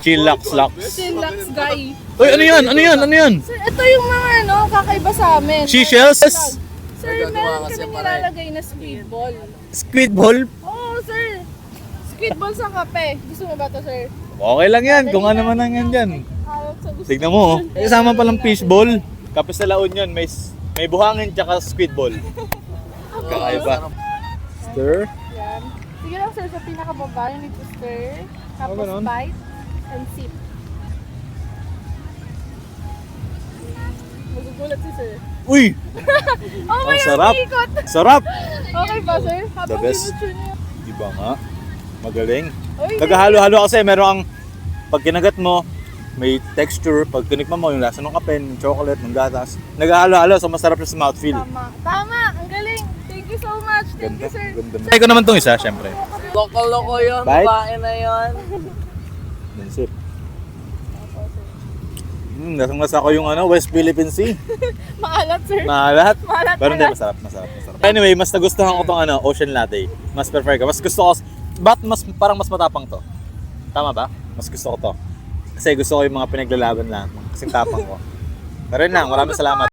Chillax Lux. Chillax guy. Uy, ano yan? Ano yan? Ano yan? Sir, ito yung mga kakaiba sa amin. Seashells? Sir, meron kami nilalagay na squid ball. Squid ball? Oo, sir. Squid ball sa kape. Gusto mo ba to, sir? Okay lang yan. Kung ano man ang yan dyan. Ayaw sa gusto. Tignan mo. Kasama palang fish ball. Kapos sa laon yun. May buhangin tsaka squid ball. Kakaiba. Stir. Yan. Sige lang, sir, sa pinakababa, you need to stir. Tapos ganun? bite and sip. Magugulat si sir. Uy! Oh my Ang sarap. ikot. Sarap! Okay ba, sir? The Habang best. sinutsure niyo. Diba nga? Magaling. Uy, Naghahalo-halo kasi merong pag kinagat mo, may texture. Pag tinikman mo, yung lasa ng kape, ng chocolate, ng gatas. Naghahalo-halo, so masarap siya sa mouthfeel. Tama. Tama. Ang galing. Thank you so much. Thank you, sir. Ganda. Try ko naman itong isa, syempre. Loko-loko yun, Bite? babae na yun. Sip. Lasang-lasa ko yung West Philippine Sea. Maalat, sir. Maalat. Maalat, Pero hindi, maalat. masarap. Anyway, mas nagustuhan ko tong ocean latte. Mas prefer ko. Mas gusto ko, parang mas matapang to? Tama ba? Mas gusto ko to. Kasi gusto ko yung mga pinaglalaban lang. Kasing tapang ko. Pero yun lang, maraming salamat.